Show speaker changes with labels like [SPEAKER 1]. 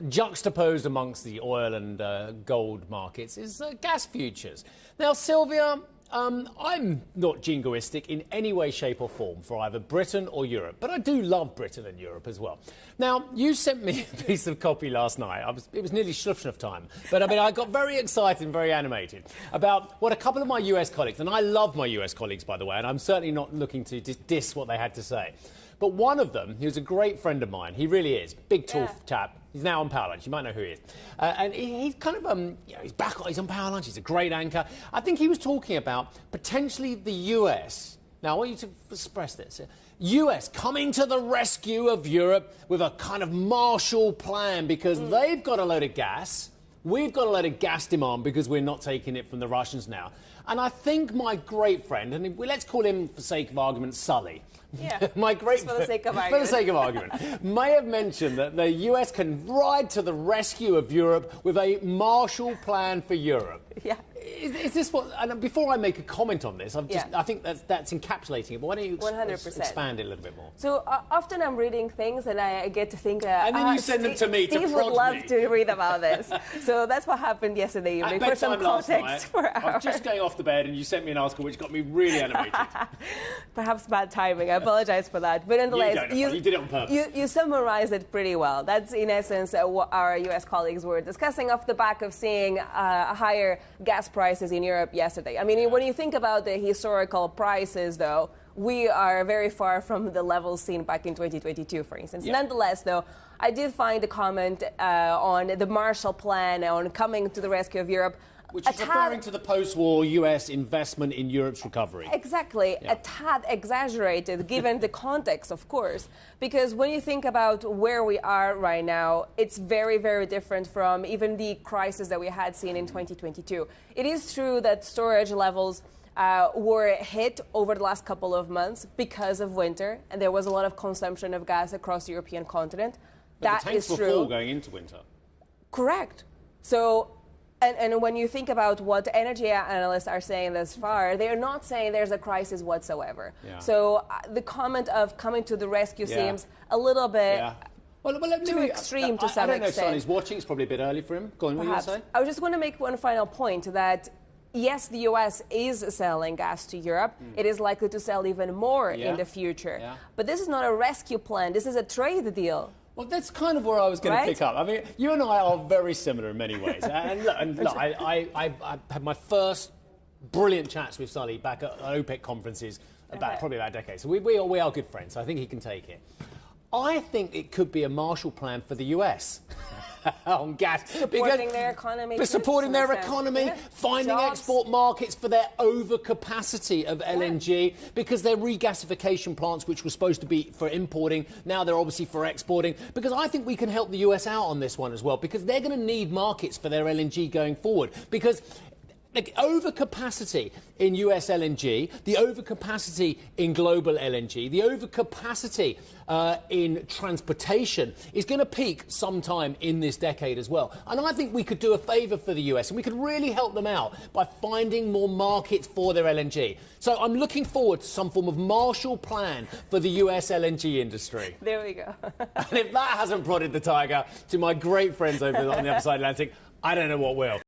[SPEAKER 1] Juxtaposed amongst the oil and gold markets is gas futures. Now, Silvia, I'm not jingoistic in any way, shape or form for either Britain or Europe, but I do love Britain and Europe as well. Now, you sent me a piece of copy last night. It was nearly Schluffschnuff time, but I got very excited and very animated about what a couple of my US colleagues, and I love my US colleagues, by the way, and I'm certainly not looking to diss what they had to say. But one of them, who's a great friend of mine, he really is, big, tall chap. He's now on Power Lunch. You might know who he is. And he's kind of, he's on Power Lunch. He's a great anchor. I think he was talking about potentially the US. Now, I want you to express this. US coming to the rescue of Europe with a kind of Marshall Plan because they've got a load of gas. We've got a load of gas demand because we're not taking it from the Russians now. And I think my great friend, and let's call him, for sake of argument, Sully.
[SPEAKER 2] Yeah,
[SPEAKER 1] my great
[SPEAKER 2] for the sake of argument.
[SPEAKER 1] For the sake of argument, may have mentioned that the US can ride to the rescue of Europe with a Marshall Plan for Europe.
[SPEAKER 2] Yeah.
[SPEAKER 1] Is this what? And before I make a comment on this, I think that's encapsulating it. But why don't you
[SPEAKER 2] 100%.
[SPEAKER 1] expand it a little bit more?
[SPEAKER 2] So often I'm reading things and I get to think.
[SPEAKER 1] And then you send them to me to prod me.
[SPEAKER 2] Steve would love to read about this. So that's what happened yesterday evening. For some context for our...
[SPEAKER 1] I was just going off to bed and you sent me an article which got me really animated.
[SPEAKER 2] Perhaps bad timing. I apologize for that. But nonetheless,
[SPEAKER 1] you did it on purpose.
[SPEAKER 2] You summarized it pretty well. That's in essence what our US colleagues were discussing off the back of seeing higher gas prices in Europe yesterday. I mean, when you think about the historical prices, though, we are very far from the levels seen back in 2022, for instance. Yeah. Nonetheless, though, I did find a comment on the Marshall Plan, on coming to the rescue of Europe.
[SPEAKER 1] Which is referring to the post-war US investment in Europe's recovery.
[SPEAKER 2] Exactly. Yeah. A tad exaggerated, given the context, of course. Because when you think about where we are right now, it's very, very different from even the crisis that we had seen in 2022. It is true that storage levels were hit over the last couple of months because of winter, and there was a lot of consumption of gas across the European continent.
[SPEAKER 1] But the tanks were full going into winter.
[SPEAKER 2] Correct. So... And when you think about what energy analysts are saying thus far, they're not saying there's a crisis whatsoever. Yeah. So the comment of coming to the rescue seems a little bit too extreme to some extent.
[SPEAKER 1] I don't know if Sonny's watching. It's probably a bit early for him. Go on, what are you going to say?
[SPEAKER 2] I was just going to make one final point that, yes, the US is selling gas to Europe. It is likely to sell even more in the future. Yeah. But this is not a rescue plan. This is a trade deal.
[SPEAKER 1] Well, that's kind of where I was going to pick up. I mean, you and I are very similar in many ways. and look, I had my first brilliant chats with Sully back at OPEC conferences probably about a decade. So we are good friends. So I think he can take it. I think it could be a Marshall Plan for the US on gas.
[SPEAKER 2] Supporting their economy.
[SPEAKER 1] Supporting their economy, finding export markets for their overcapacity of LNG, because their regasification plants, which were supposed to be for importing, now they're obviously for exporting. Because I think we can help the US out on this one as well, because they're going to need markets for their LNG going forward. Because the overcapacity in US LNG, the overcapacity in global LNG, the overcapacity in transportation is going to peak sometime in this decade as well. And I think we could do a favour for the US and we could really help them out by finding more markets for their LNG. So I'm looking forward to some form of Marshall Plan for the US LNG industry.
[SPEAKER 2] There we go.
[SPEAKER 1] And if that hasn't prodded the tiger to my great friends over on the other side of the Atlantic, I don't know what will.